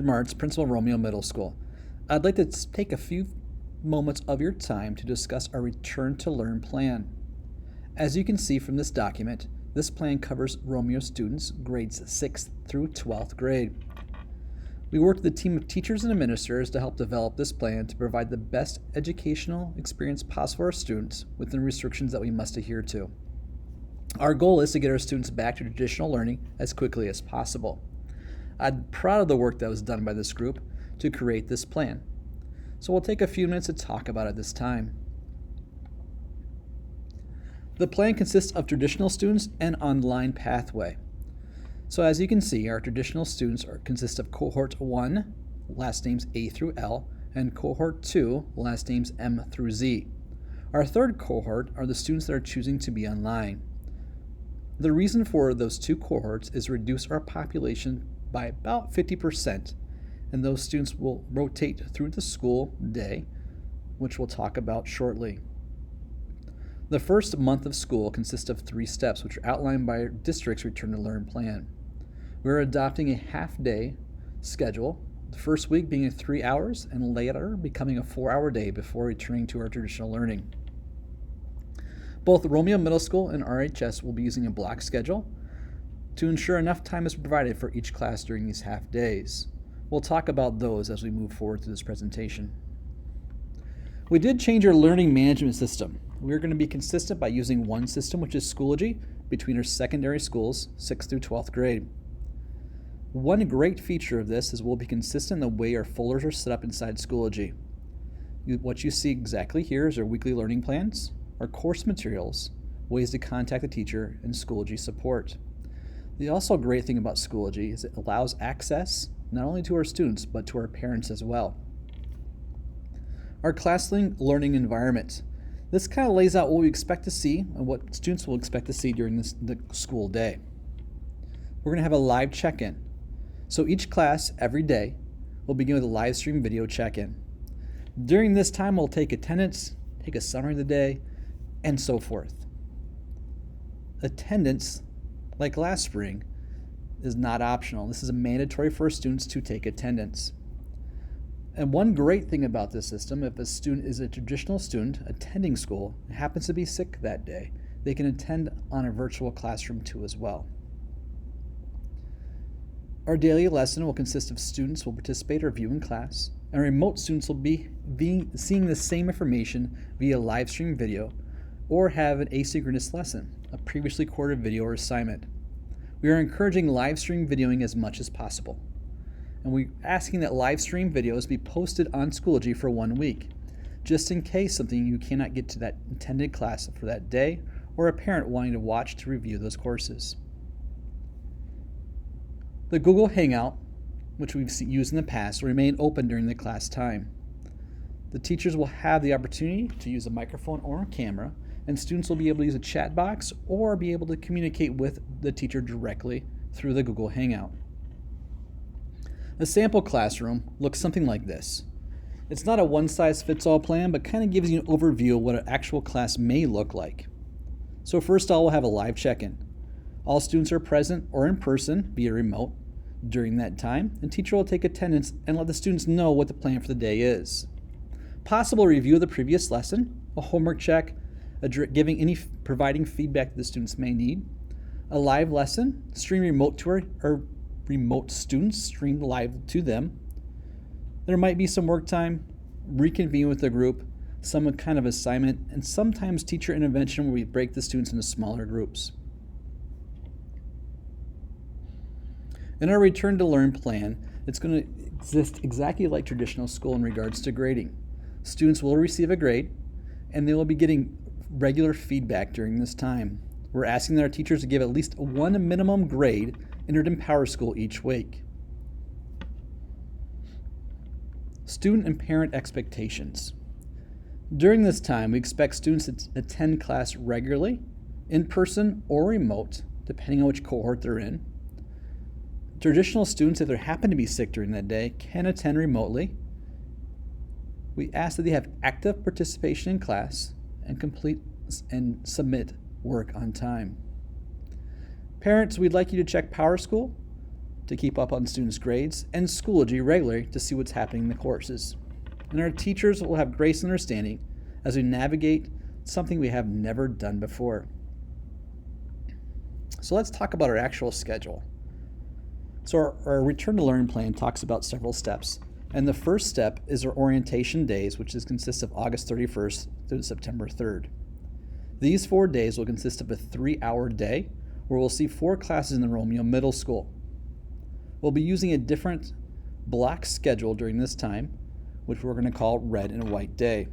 Martz, Principal Romeo Middle School. I'd like to take a few moments of your time to discuss our Return to Learn plan. As you can see from this document, this plan covers Romeo students grades 6th through 12th grade. We worked with a team of teachers and administrators to help develop this plan to provide the best educational experience possible for our students within restrictions that we must adhere to. Our goal is to get our students back to traditional learning as quickly as possible. I'm proud of the work that was done by this group to create this plan. So we'll take a few minutes to talk about it this time. The plan consists of traditional students and online pathway. So as you can see, our traditional students consist of cohort 1, last names A through L, and cohort 2, last names M through Z. Our third cohort are the students that are choosing to be online. The reason for those two cohorts is to reduce our population by about 50%, and those students will rotate through the school day, which we'll talk about shortly. The first month of school consists of 3 steps, which are outlined by our district's Return to Learn plan. We're adopting a half-day schedule, the first week being 3 hours, and later becoming a 4-hour day before returning to our traditional learning. Both Romeo Middle School and RHS will be using a block schedule to ensure enough time is provided for each class during these half days. We'll talk about those as we move forward through this presentation. We did change our learning management system. We're going to be consistent by using one system, which is Schoology, between our secondary schools, 6th through 12th grade. One great feature of this is we'll be consistent in the way our folders are set up inside Schoology. What you see exactly here is our weekly learning plans, our course materials, ways to contact the teacher, and Schoology support. The also great thing about Schoology is it allows access not only to our students, but to our parents as well. Our classroom learning environment. This kind of lays out what we expect to see and what students will expect to see during the school day. We're going to have a live check-in. So each class every day will begin with a live stream video check-in. During this time, we'll take attendance, take a summary of the day, and so forth. Attendance, like last spring, is not optional. This is a mandatory for our students to take attendance. And one great thing about this system, if a student is a traditional student attending school and happens to be sick that day, they can attend on a virtual classroom too as well. Our daily lesson will consist of students will participate or view in class, and remote students will be seeing the same information via live stream video or have an asynchronous lesson, a previously recorded video or assignment. We are encouraging live stream videoing as much as possible, and we're asking that live stream videos be posted on Schoology for 1 week, just in case something you cannot get to that intended class for that day, or a parent wanting to watch to review those courses. The Google Hangout, which we've used in the past, will remain open during the class time. The teachers will have the opportunity to use a microphone or a camera, and students will be able to use a chat box or be able to communicate with the teacher directly through the Google Hangout. A sample classroom looks something like this. It's not a one-size-fits-all plan, but kind of gives you an overview of what an actual class may look like. So first all, we'll have a live check-in. All students are present or in person via remote during that time, and teacher will take attendance and let the students know what the plan for the day is. Possible review of the previous lesson, a homework check, providing feedback that the students may need, a live lesson, stream remote to our remote students, streamed live to them. There might be some work time, reconvene with the group, some kind of assignment, and sometimes teacher intervention where we break the students into smaller groups. In our Return to Learn plan, it's going to exist exactly like traditional school in regards to grading. Students will receive a grade, and they will be getting regular feedback during this time. We're asking our teachers to give at least one minimum grade entered in PowerSchool each week. Student and parent expectations. During this time, we expect students to attend class regularly, in person or remote, depending on which cohort they're in. Traditional students, if they happen to be sick during that day, can attend remotely. We ask that they have active participation in class and complete and submit work on time. Parents, we'd like you to check PowerSchool to keep up on students' grades, and Schoology regularly to see what's happening in the courses. And our teachers will have grace and understanding as we navigate something we have never done before. So let's talk about our actual schedule. So our return to learning plan talks about several steps. And the first step is our orientation days, which consists of August 31st through September 3rd. These 4 days will consist of a 3-hour day where we'll see 4 classes in the Romeo Middle School. We'll be using a different block schedule during this time, which we're going to call red and white day.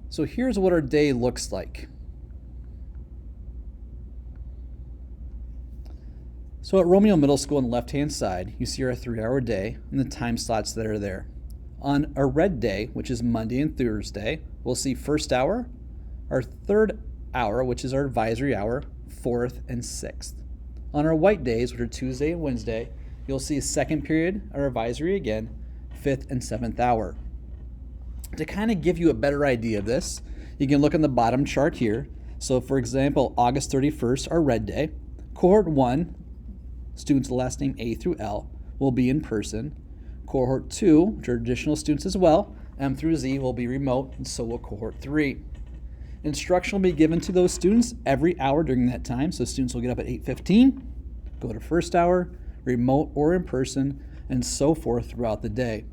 So here's what our day looks like. So at Romeo Middle School on the left-hand side, you see our 3-hour day and the time slots that are there. On a red day, which is Monday and Thursday, we'll see first hour, our third hour, which is our advisory hour, fourth and sixth. On our white days, which are Tuesday and Wednesday, you'll see second period, our advisory again, fifth and seventh hour. To kind of give you a better idea of this, you can look on the bottom chart here. So for example, August 31st, our red day, cohort 1, students with the last name A through L, will be in person. Cohort 2, which are additional students as well, M through Z, will be remote, and so will cohort 3. Instruction will be given to those students every hour during that time. So students will get up at 8:15, go to first hour, remote or in person, and so forth throughout the day.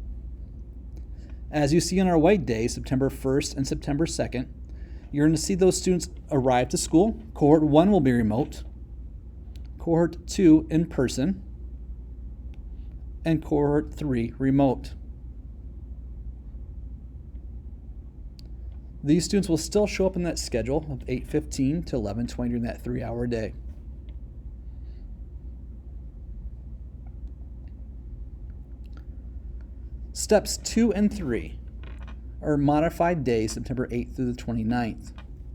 As you see on our white day, September 1st and September 2nd, you're going to see those students arrive to school. Cohort 1 will be remote, cohort 2 in person, and cohort 3 remote. These students will still show up in that schedule of 8:15 to 11:20 during that 3-hour day. Steps 2 and 3 are modified days, September 8th through the 29th.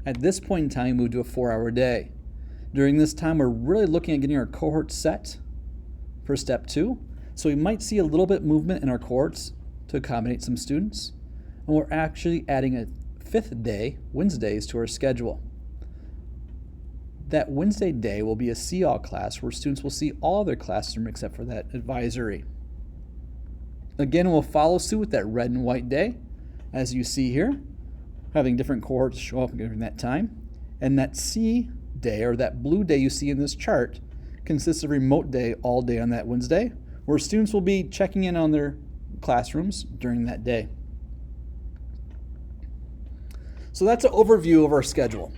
At this point in time, we move to a 4-hour day. During this time, we're really looking at getting our cohort set for step 2. So we might see a little bit movement in our cohorts to accommodate some students. And we're actually adding a 5th day, Wednesdays, to our schedule. That Wednesday day will be a see-all class where students will see all their classroom except for that advisory. Again, we'll follow suit with that red and white day, as you see here, having different cohorts show up during that time. And that C day, or that blue day you see in this chart, consists of remote day all day on that Wednesday, where students will be checking in on their classrooms during that day. So that's an overview of our schedule.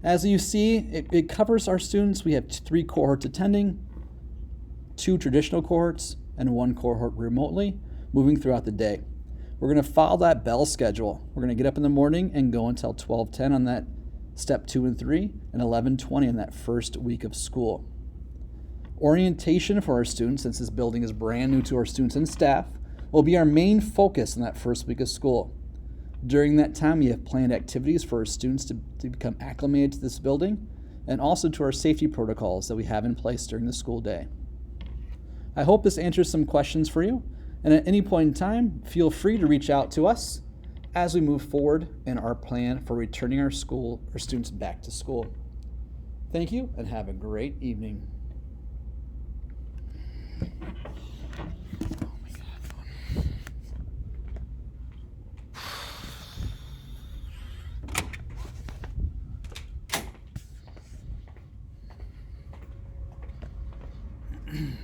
As you see, it covers our students. We have 3 cohorts attending, 2 traditional cohorts, and 1 cohort remotely, moving throughout the day. We're going to follow that bell schedule. We're going to get up in the morning and go until 12:10 on that step 2 and 3, and 11:20 on that first week of school. Orientation for our students, since this building is brand new to our students and staff, will be our main focus in that first week of school. During that time, we have planned activities for our students to become acclimated to this building, and also to our safety protocols that we have in place during the school day. I hope this answers some questions for you, and at any point in time, feel free to reach out to us as we move forward in our plan for returning our students back to school. Thank you, and have a great evening. Oh my God.